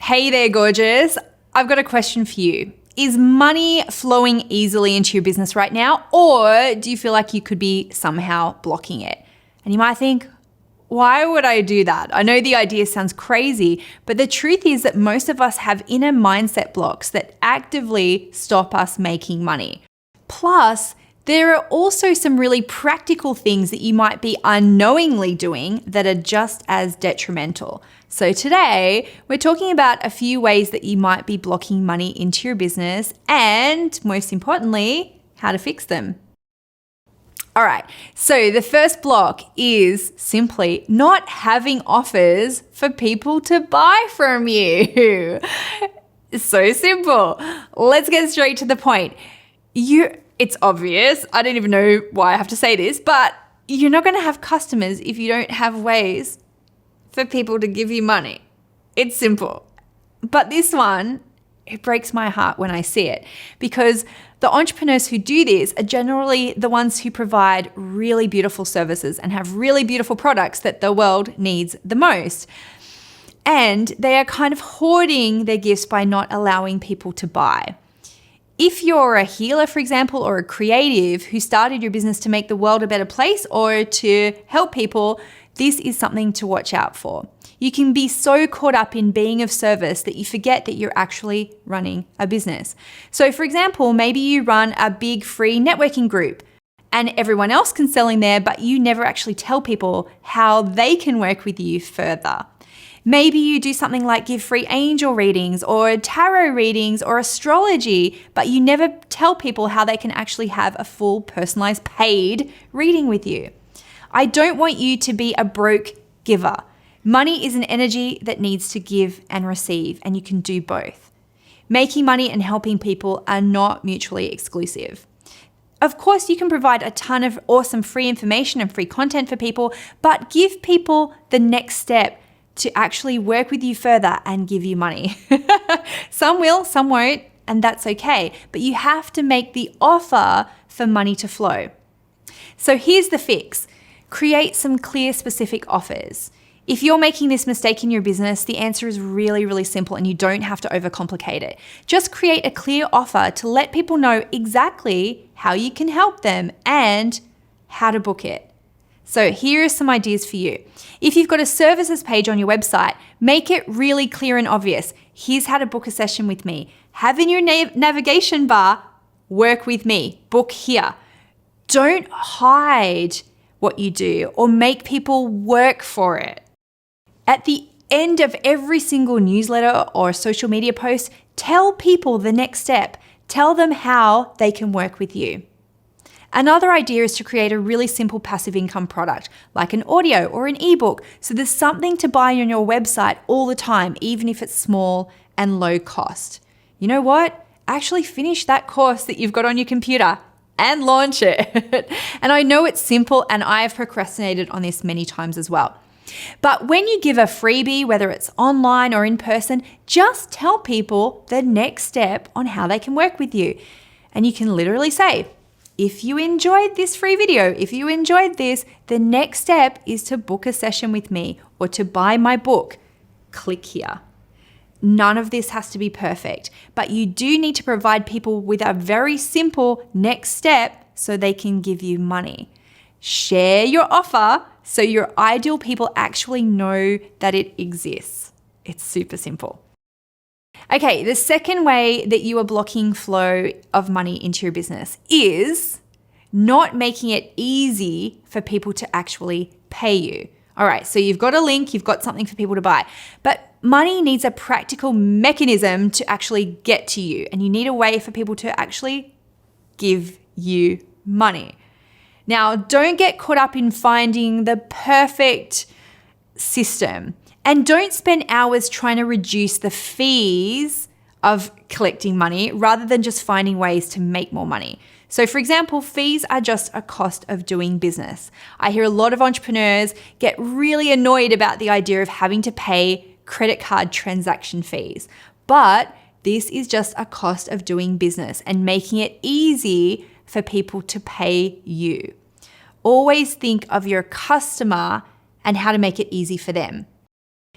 Hey there, gorgeous. I've got a question for you. Is money flowing easily into your business right now, or do you feel like you could be somehow blocking it? And you might think, why would I do that? I know the idea sounds crazy, but the truth is that most of us have inner mindset blocks that actively stop us making money. Plus, there are also some really practical things that you might be unknowingly doing that are just as detrimental. So today, we're talking about a few ways that you might be blocking money into your business and, most importantly, how to fix them. All right, so the first block is simply not having offers for people to buy from you. It's so simple. Let's get straight to the point. It's obvious, I don't even know why I have to say this, but you're not going to have customers if you don't have ways for people to give you money. It's simple. But this one, it breaks my heart when I see it, because the entrepreneurs who do this are generally the ones who provide really beautiful services and have really beautiful products that the world needs the most. And they are kind of hoarding their gifts by not allowing people to buy. If you're a healer, for example, or a creative who started your business to make the world a better place or to help people, this is something to watch out for. You can be so caught up in being of service that you forget that you're actually running a business. So for example, maybe you run a big free networking group and everyone else can sell in there, but you never actually tell people how they can work with you further. Maybe you do something like give free angel readings or tarot readings or astrology, but you never tell people how they can actually have a full personalized paid reading with you. I don't want you to be a broke giver. Money is an energy that needs to give and receive, and you can do both. Making money and helping people are not mutually exclusive. Of course, you can provide a ton of awesome free information and free content for people, but give people the next step to actually work with you further and give you money. Some will, some won't, and that's okay. But you have to make the offer for money to flow. So here's the fix. Create some clear, specific offers. If you're making this mistake in your business, the answer is really, really simple and you don't have to overcomplicate it. Just create a clear offer to let people know exactly how you can help them and how to book it. So here are some ideas for you. If you've got a services page on your website, make it really clear and obvious. Here's how to book a session with me. Have in your navigation bar, work with me, book here. Don't hide what you do or make people work for it. At the end of every single newsletter or social media post, tell people the next step. Tell them how they can work with you. Another idea is to create a really simple passive income product, like an audio or an ebook, so there's something to buy on your website all the time, even if it's small and low cost. You know what? Actually finish that course that you've got on your computer and launch it. And I know it's simple, and I have procrastinated on this many times as well. But when you give a freebie, whether it's online or in person, just tell people the next step on how they can work with you. And you can literally say, if you enjoyed this free video, if you enjoyed this, the next step is to book a session with me or to buy my book. Click here. None of this has to be perfect, but you do need to provide people with a very simple next step so they can give you money. Share your offer so your ideal people actually know that it exists. It's super simple. Okay, the second way that you are blocking flow of money into your business is not making it easy for people to actually pay you. All right, so you've got a link, you've got something for people to buy, but money needs a practical mechanism to actually get to you, and you need a way for people to actually give you money. Now, don't get caught up in finding the perfect system. And don't spend hours trying to reduce the fees of collecting money rather than just finding ways to make more money. So for example, fees are just a cost of doing business. I hear a lot of entrepreneurs get really annoyed about the idea of having to pay credit card transaction fees. But This is just a cost of doing business and making it easy for people to pay you. Always think of your customer and how to make it easy for them.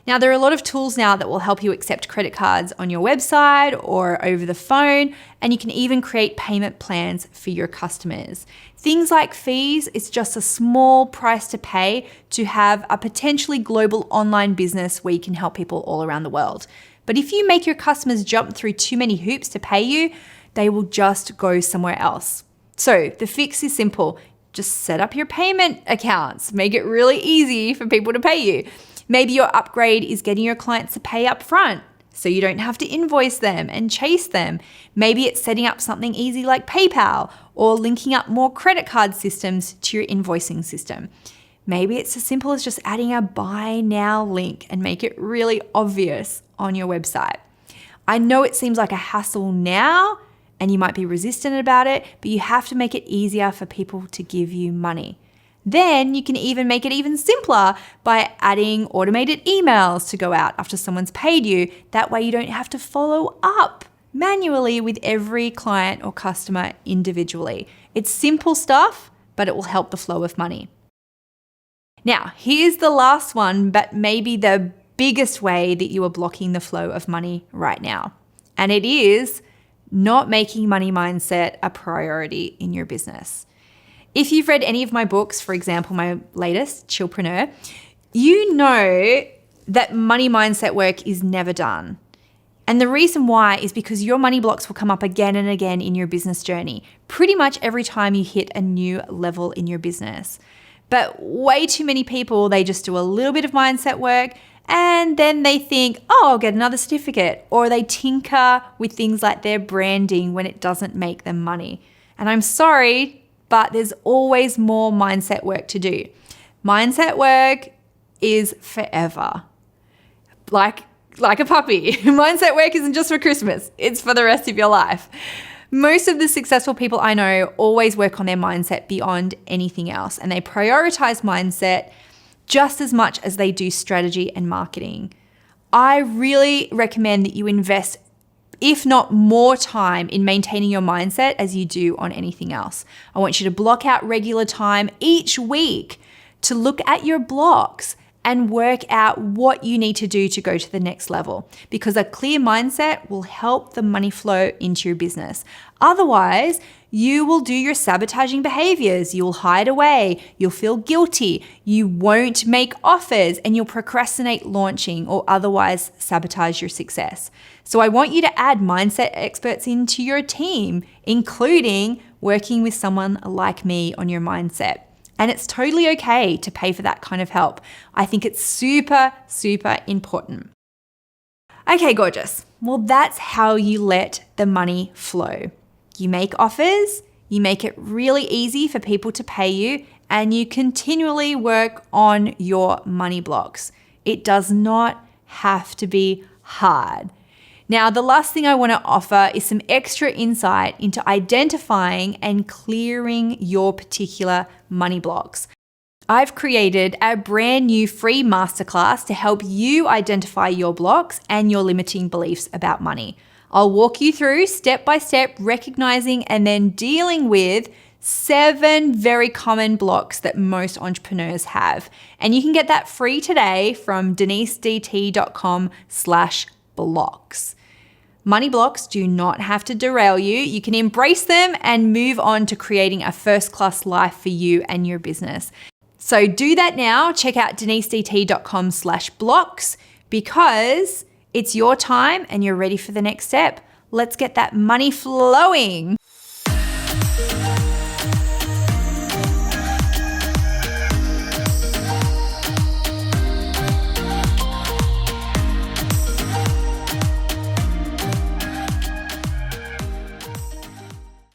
Now, there are a lot of tools now that will help you accept credit cards on your website or over the phone, and you can even create payment plans for your customers. Things like fees, it's just a small price to pay to have a potentially global online business where you can help people all around the world. But if you make your customers jump through too many hoops to pay you, they will just go somewhere else. So the fix is simple. Just set up your payment accounts. Make it really easy for people to pay you. Maybe your upgrade is getting your clients to pay up front so you don't have to invoice them and chase them. Maybe it's setting up something easy like PayPal or linking up more credit card systems to your invoicing system. Maybe it's as simple as just adding a buy now link and make it really obvious on your website. I know it seems like a hassle now and you might be resistant about it, but you have to make it easier for people to give you money. Then you can even make it even simpler by adding automated emails to go out after someone's paid you. That way you don't have to follow up manually with every client or customer individually. It's simple stuff, but it will help the flow of money. Now, here's the last one, but maybe the biggest way that you are blocking the flow of money right now. And it is not making money mindset a priority in your business. If you've read any of my books, for example, my latest, Chillpreneur, you know that money mindset work is never done. And the reason why is because your money blocks will come up again and again in your business journey, pretty much every time you hit a new level in your business. But way too many people, they just do a little bit of mindset work and then they think, oh, I'll get another certificate, or they tinker with things like their branding when it doesn't make them money. And I'm sorry, but there's always more mindset work to do. Mindset work is forever. Like a puppy. Mindset work isn't just for Christmas. It's for the rest of your life. Most of the successful people I know always work on their mindset beyond anything else, and they prioritize mindset just as much as they do strategy and marketing. I really recommend that you invest, if not more time, in maintaining your mindset as you do on anything else. I want you to block out regular time each week to look at your blocks and work out what you need to do to go to the next level, because a clear mindset will help the money flow into your business. Otherwise, you will do your sabotaging behaviors. You'll hide away. You'll feel guilty. You won't make offers, and you'll procrastinate launching or otherwise sabotage your success. So I want you to add mindset experts into your team, including working with someone like me on your mindset. And it's totally okay to pay for that kind of help. I think it's super, super important. Okay, gorgeous. Well, that's how you let the money flow. You make offers, you make it really easy for people to pay you, and you continually work on your money blocks. It does not have to be hard. Now, the last thing I want to offer is some extra insight into identifying and clearing your particular money blocks. I've created a brand new free masterclass to help you identify your blocks and your limiting beliefs about money. I'll walk you through step by step, recognizing and then dealing with 7 very common blocks that most entrepreneurs have. And you can get that free today from denisedt.com/blocks. Money blocks do not have to derail you. You can embrace them and move on to creating a first-class life for you and your business. So do that now. Check out denisedt.com/blocks because it's your time and you're ready for the next step. Let's get that money flowing.